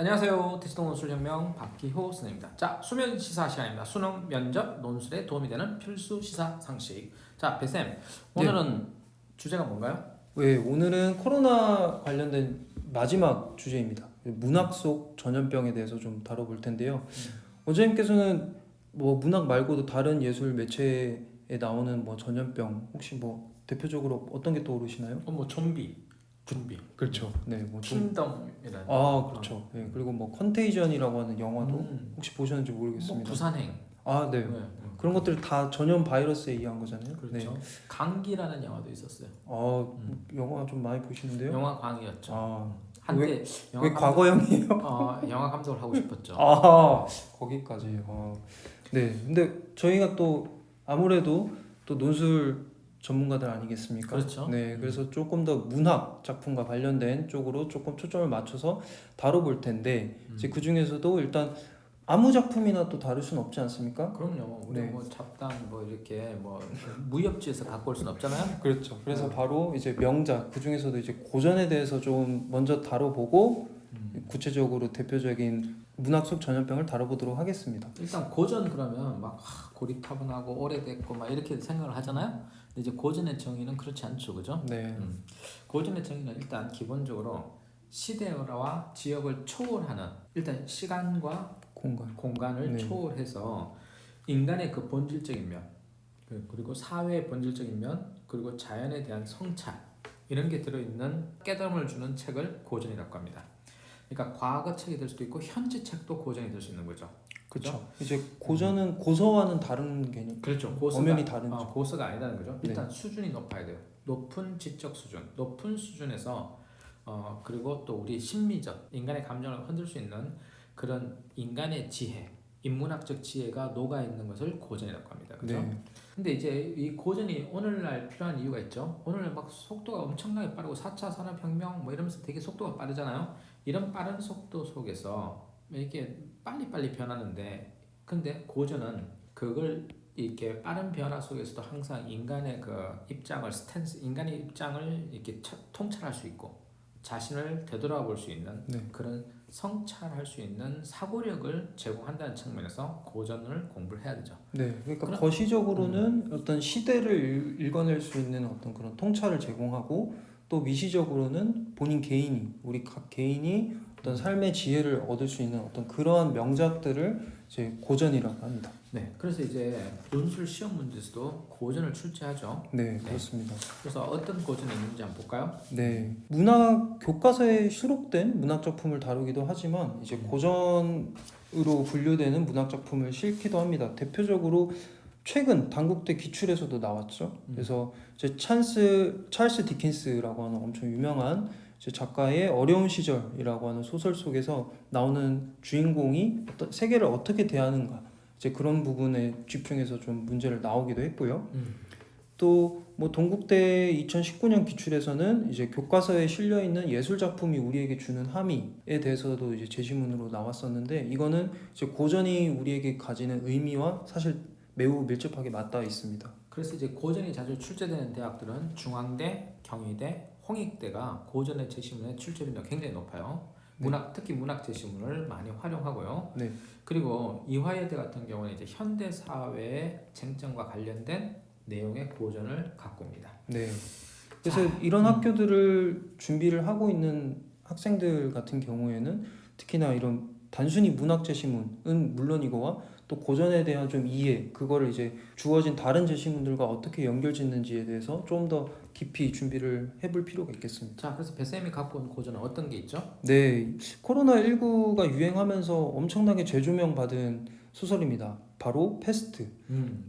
안녕하세요. 대치동 논술혁명 박기호 선생님입니다. 자, 수면 시사 시간입니다. 수능 면접 논술에 도움이 되는 필수 시사 상식. 자, 배쌤, 오늘은 주제가 뭔가요? 네, 오늘은 코로나 관련된 마지막 주제입니다. 문학 속 전염병에 대해서 좀 다뤄볼 텐데요. 원장님께서는 뭐 문학 말고도 다른 예술 매체에 나오는 뭐 전염병 혹시 뭐 대표적으로 어떤 게 떠오르시나요? 뭐 좀비. 그렇죠. 네, 뭐 킹덤이라는. 그렇죠. 네, 그리고 뭐 컨테이전이라고 하는 영화도 혹시 보셨는지 모르겠습니다. 뭐 부산행. 네. 그런 것들 다 전염 바이러스에 의한 거잖아요. 그렇죠. 네. 감기라는 영화도 있었어요. 영화 좀 많이 보시는데요? 영화광이었죠. 한때 왜 과거형이에요? 영화 감독을 하고 싶었죠. 거기까지. 네. 근데 저희가 또 아무래도 또 논술 전문가들 아니겠습니까? 그렇죠. 네. 그래서 조금 더 문학 작품과 관련된 쪽으로 조금 초점을 맞춰서 다뤄볼 텐데 이제 그 중에서도 일단 아무 작품이나 또 다룰 수는 없지 않습니까? 그럼요. 우리 네. 뭐 잡담 뭐 이렇게 뭐 무협지에서 갖고 올 수는 없잖아요. 그렇죠. 그래서 바로 이제 명작 그 중에서도 이제 고전에 대해서 좀 먼저 다뤄보고 구체적으로 대표적인 문학 속 전염병을 다뤄보도록 하겠습니다. 일단 고전 그러면 막 고리타분하고 오래됐고 막 이렇게 생각을 하잖아요. 근데 이제 고전의 정의는 그렇지 않죠, 그죠? 네. 고전의 정의는 일단 기본적으로 시대와 지역을 초월하는 일단 시간과 공간을 네. 초월해서 인간의 그 본질적인 면 그리고 사회의 본질적인 면 그리고 자연에 대한 성찰 이런 게 들어있는 깨달음을 주는 책을 고전이라고 합니다. 그러니까 과거 책이 될 수도 있고 현재 책도 고전이 될 수 있는 거죠. 그렇죠. 이제 고전은 고서와는 다른 개념. 그렇죠. 엄연히 다르죠. 고서가 아니라는 거죠. 일단 네. 수준이 높아야 돼요. 높은 지적 수준, 높은 수준에서 그리고 또 우리 심미적 인간의 감정을 흔들 수 있는 그런 인간의 지혜, 인문학적 지혜가 녹아 있는 것을 고전이라고 합니다. 그죠? 네. 근데 이제 이 고전이 오늘날 필요한 이유가 있죠. 오늘날 막 속도가 엄청나게 빠르고 4차 산업혁명 뭐 이러면서 되게 속도가 빠르잖아요. 이런 빠른 속도 속에서 이게 빨리빨리 변하는데 근데 고전은 그걸 이렇게 빠른 변화 속에서도 항상 인간의 그 입장을 인간의 입장을 이렇게 통찰할 수 있고 자신을 되돌아볼 수 있는 그런 성찰할 수 있는 사고력을 제공한다는 측면에서 고전을 공부를 해야 되죠. 네, 그러니까 거시적으로는 어떤 시대를 읽어낼 수 있는 어떤 그런 통찰을 제공하고 또 미시적으로는 본인 개인이 우리 각 개인이 어떤 삶의 지혜를 얻을 수 있는 어떤 그러한 명작들을 이제 고전이라고 합니다. 네, 그래서 이제 논술 시험 문제에서도 고전을 출제하죠. 네, 그렇습니다. 그래서 어떤 고전이 있는지 한번 볼까요? 네, 문학 교과서에 수록된 문학 작품을 다루기도 하지만 이제 고전으로 분류되는 문학 작품을 실기도 합니다. 대표적으로 최근 단국대 기출에서도 나왔죠. 그래서 이제 찰스 디킨스라고 하는 엄청 유명한 이제 작가의 어려운 시절이라고 하는 소설 속에서 나오는 주인공이 어떤 세계를 어떻게 대하는가 이제 그런 부분에 집중해서 좀 문제를 나오기도 했고요. 또 뭐 동국대 2019년 기출에서는 이제 교과서에 실려 있는 예술 작품이 우리에게 주는 함의에 대해서도 이제 제시문으로 나왔었는데 이거는 이제 고전이 우리에게 가지는 의미와 사실 매우 밀접하게 맞닿아 있습니다. 그래서 이제 고전이 자주 출제되는 대학들은 중앙대, 경희대, 홍익대가 고전의 제시문의 출제 빈도가 굉장히 높아요. 특히 문학 제시문을 많이 활용하고요. 네. 그리고 이화여대 같은 경우는 이제 현대 사회의 쟁점과 관련된 내용의 고전을 갖고 옵니다. 네. 그래서 이런 학교들을 준비를 하고 있는 학생들 같은 경우에는 특히나 이런 단순히 문학 제시문은 물론이고와 또 고전에 대한 좀 이해, 그거를 이제 주어진 다른 제시문들과 어떻게 연결짓는지에 대해서 좀 더 깊이 준비를 해볼 필요가 있겠습니다. 자, 그래서 배쌤이 갖고 온 고전은 어떤 게 있죠? 네, 코로나19가 유행하면서 엄청나게 재조명 받은 소설입니다. 바로 페스트.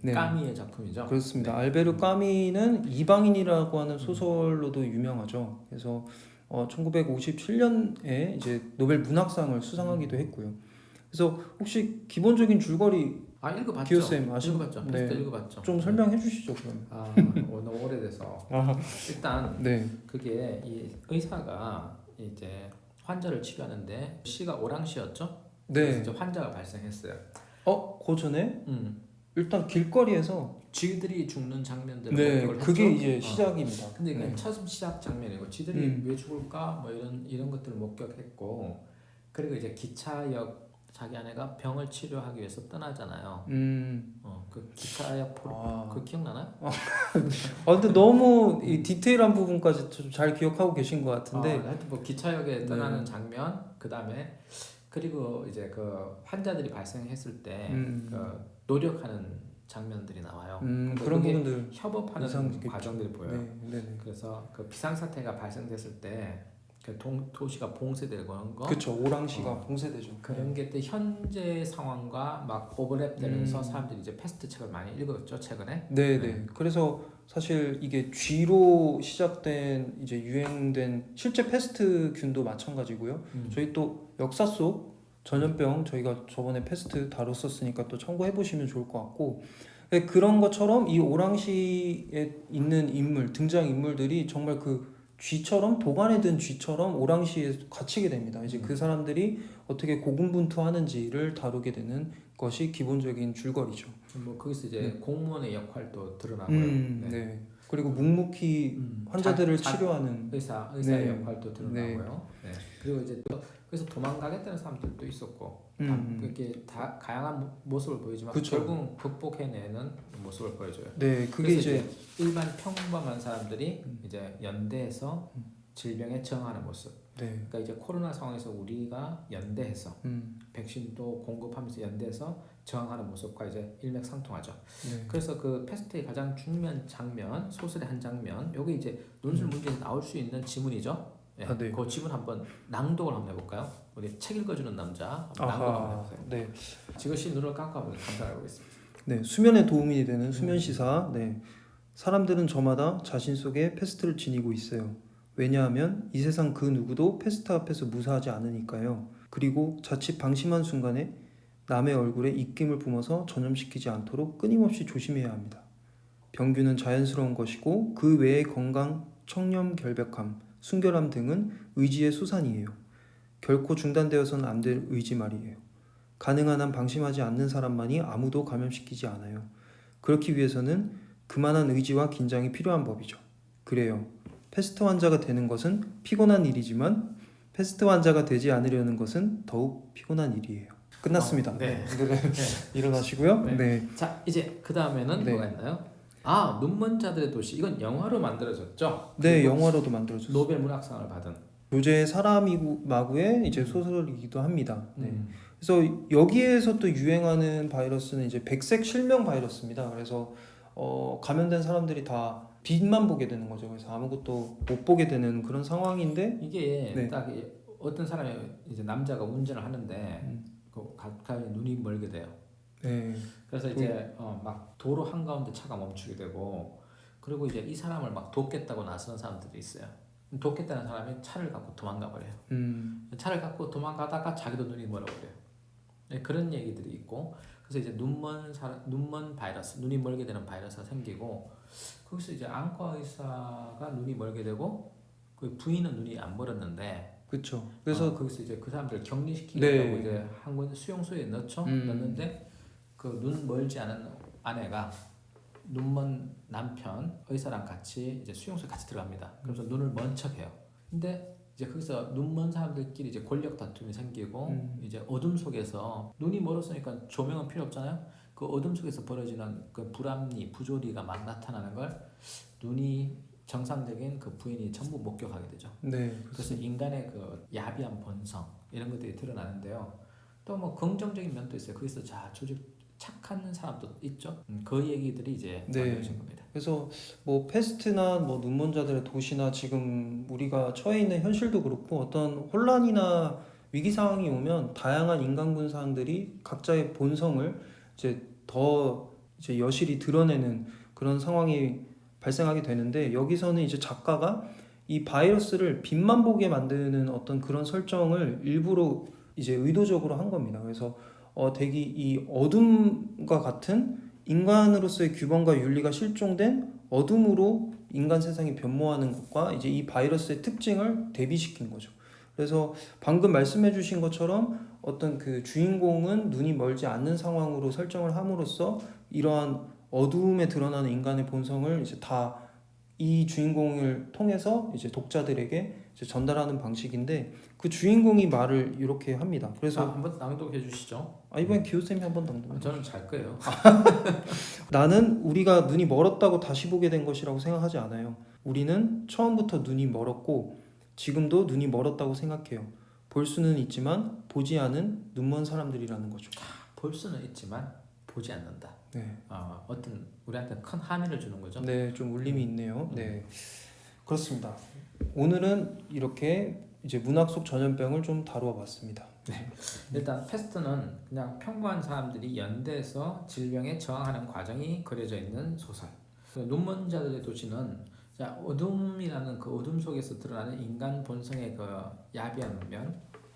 네. 까미의 작품이죠. 그렇습니다. 알베르 까미는 이방인이라고 하는 소설로도 유명하죠. 그래서 1957년에 이제 노벨 문학상을 수상하기도 했고요. 그래서 혹시 기본적인 줄거리 읽어봤죠. 기호쌤 아시죠? 읽어봤죠. 페스트 읽어봤죠. 좀 설명해 주시죠, 그럼. 너무 오래돼서. 일단 네. 그게 이 의사가 이제 환자를 치료하는데 시가 오랑시였죠. 그래서 이제 환자가 발생했어요. 고전에 일단 길거리에서 쥐들이 죽는 장면들을 목격을 그게 했죠? 이제 시작입니다. 근데 이건 첫 시작 장면이고 쥐들이 왜 죽을까 뭐 이런 것들을 목격했고 그리고 이제 기차역 자기 아내가 병을 치료하기 위해서 떠나잖아요. 그 기차역 그 기억나나요? 근데 너무 이 디테일한 부분까지 좀 잘 기억하고 계신 것 같은데. 하여튼 뭐 기차역에 떠나는 장면, 그 다음에 그리고 이제 그 환자들이 발생했을 때 그 노력하는 장면들이 나와요. 그러니까 그런 그게 부분들 협업하는 인상 깊죠. 과정들이 보여요. 네. 그래서 그 비상사태가 발생됐을 때 그 도시가 봉쇄되고 하는 거, 그쵸. 오랑시가 봉쇄되죠. 그런 게 때 현재 상황과 막 오버랩되면서 사람들이 이제 패스트 책을 많이 읽었죠 최근에. 네. 그래서 사실 이게 쥐로 시작된 이제 유행된 실제 패스트균도 마찬가지고요. 저희 또 역사 속 전염병 저희가 저번에 패스트 다뤘었으니까 또 참고해 보시면 좋을 것 같고, 그런 것처럼 이 오랑시에 있는 인물 등장 인물들이 정말 그 쥐처럼 도관에 든 쥐처럼 오랑시에 갇히게 됩니다. 이제 그 사람들이 어떻게 고군분투하는지를 다루게 되는 것이 기본적인 줄거리죠. 뭐 거기서 이제 공무원의 역할도 드러나고요. 네. 그리고 묵묵히 환자들을 치료하는 의사의 역할도 드러나고요. 그리고 이제 또 그래서 도망가겠다는 사람들도 있었고, 그렇게 다 다양한 모습을 보이지만 그쵸. 결국 극복해내는 모습을 보여줘요. 네, 그게 이제 일반 평범한 사람들이 이제 연대해서 질병에 저항하는 모습. 그러니까 이제 코로나 상황에서 우리가 연대해서 백신도 공급하면서 연대해서 저항하는 모습과 이제 일맥상통하죠. 그래서 그 패스트의 가장 중요한 장면, 소설의 한 장면, 요게 이제 논술 문제에 나올 수 있는 지문이죠. 그 지문 한번 낭독을 한번 해볼까요? 우리 책 읽어주는 남자 낭독 한번 해보세요. 네. 지그시 눈을 감고 한번 감상해 보겠습니다. 네, 수면에 도움이 되는 수면 시사. 네, 사람들은 저마다 자신 속에 패스트를 지니고 있어요. 왜냐하면 이 세상 그 누구도 패스트 앞에서 무사하지 않으니까요. 그리고 자칫 방심한 순간에 남의 얼굴에 입김을 뿜어서 전염시키지 않도록 끊임없이 조심해야 합니다. 병균은 자연스러운 것이고 그 외의 건강, 청렴, 결백함, 순결함 등은 의지의 수산이에요. 결코 중단되어서는 안 될 의지 말이에요. 가능한 한 방심하지 않는 사람만이 아무도 감염시키지 않아요. 그렇기 위해서는 그만한 의지와 긴장이 필요한 법이죠. 그래요. 패스트 환자가 되는 것은 피곤한 일이지만 패스트 환자가 되지 않으려는 것은 더욱 피곤한 일이에요. 끝났습니다. 네. 일어나시고요. 네. 자, 이제 그 다음에는 뭐가 있나요? 눈먼 자들의 도시. 이건 영화로 만들어졌죠? 네, 영화로도 만들어졌어요. 노벨 문학상을 받은. 교재의 사람이마구의 이제 소설이기도 합니다. 그래서 여기에서 또 유행하는 바이러스는 이제 백색 실명 바이러스입니다. 그래서 감염된 사람들이 다 빛만 보게 되는 거죠. 그래서 아무것도 못 보게 되는 그런 상황인데, 이게 딱 어떤 사람이 이제 남자가 운전을 하는데 갑자기 눈이 멀게 돼요. 그래서 이제 막 도로 한가운데 차가 멈추게 되고, 그리고 이제 이 사람을 막 돕겠다고 나서는 사람들이 있어요. 돕겠다는 사람이 차를 갖고 도망가 버려요. 차를 갖고 도망가다가 자기도 눈이 멀어버려요. 그런 얘기들이 있고, 그래서 이제 눈먼 바이러스, 눈이 멀게 되는 바이러스가 생기고, 거기서 이제 안과 의사가 눈이 멀게 되고, 그 부인은 눈이 안 멀었는데, 그렇죠. 그래서 거기서 이제 그 사람들 격리시키려고 이제 한 군 수용소에 넣는데 그 눈 멀지 않은 아내가 눈먼 남편 의사랑 같이 이제 수용소에 같이 들어갑니다. 그래서 눈을 먼 척해요. 근데 이제 거기서 눈먼 사람들끼리 이제 권력 다툼이 생기고, 이제 어둠 속에서 눈이 멀었으니까 조명은 필요 없잖아요. 그 어둠 속에서 벌어지는 그 불합리, 부조리가 막 나타나는 걸 눈이 정상적인 그 부인이 전부 목격하게 되죠. 그래서 인간의 그 야비한 본성 이런 것들이 드러나는데요. 또 뭐 긍정적인 면도 있어요. 거기서 조직 착한 사람도 있죠. 그 얘기들이 이제 만들어진 겁니다. 그래서 뭐 패스트나 뭐 눈먼 자들의 도시나 지금 우리가 처해 있는 현실도 그렇고, 어떤 혼란이나 위기 상황이 오면 다양한 인간군 사항들이 각자의 본성을 이제 더 이제 여실히 드러내는 그런 상황이 발생하게 되는데, 여기서는 이제 작가가 이 바이러스를 빛만 보게 만드는 어떤 그런 설정을 일부러 이제 의도적으로 한 겁니다. 그래서 되게 이 어둠과 같은 인간으로서의 규범과 윤리가 실종된 어둠으로 인간 세상이 변모하는 것과 이제 이 바이러스의 특징을 대비시킨 거죠. 그래서 방금 말씀해 주신 것처럼 어떤 그 주인공은 눈이 멀지 않는 상황으로 설정을 함으로써 이러한 어두움에 드러나는 인간의 본성을 이제 다 이 주인공을 통해서 이제 독자들에게 이제 전달하는 방식인데 그 주인공이 말을 이렇게 합니다. 그래서 한번 낭독해 주시죠. 이번엔 기호쌤이 한번 낭독해. 저는 잘 거예요. 나는 우리가 눈이 멀었다고 다시 보게 된 것이라고 생각하지 않아요. 우리는 처음부터 눈이 멀었고 지금도 눈이 멀었다고 생각해요. 볼 수는 있지만 보지 않은 눈먼 사람들이라는 거죠. 볼 수는 있지만 보지 않는다. 네, 어떤 우리한테 큰 함의를 주는 거죠. 네, 좀 울림이 있네요. 네, 그렇습니다. 오늘은 이렇게 이제 문학 속 전염병을 좀 다루어 봤습니다. 일단 패스트는 그냥 평범한 사람들이 연대해서 질병에 저항하는 과정이 그려져 있는 소설. 눈먼 자들의 도시는 자, 어둠이라는 그 어둠 속에서 드러나는 인간 본성의 그 야비한 면,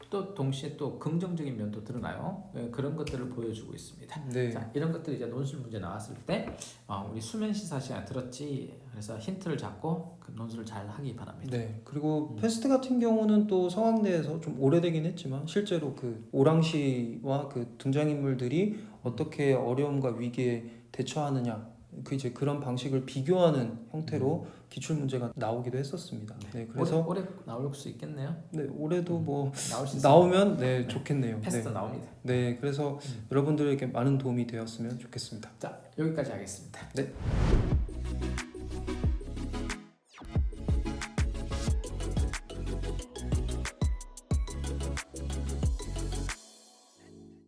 또 동시에 또 긍정적인 면도 드러나요. 그런 것들을 보여주고 있습니다. 네, 자, 이런 것들이 이제 논술 문제 나왔을 때 우리 수면 시사 시간 들었지. 그래서 힌트를 잡고 그 논술을 잘 하기 바랍니다. 네. 그리고 패스트 같은 경우는 또 서강대에서 좀 오래되긴 했지만 실제로 그 오랑시와 그 등장인물들이 어떻게 어려움과 위기에 대처하느냐 그 이제 그런 방식을 비교하는 형태로 기출 문제가 나오기도 했었습니다. 네, 그래서 올해 나올 수 있겠네요. 네, 올해도 뭐 나올 수 있어요. 나오면 네, 좋겠네요. 패스트 네. 나옵니다. 네, 그래서 여러분들에게 많은 도움이 되었으면 좋겠습니다. 자, 여기까지 하겠습니다. 네.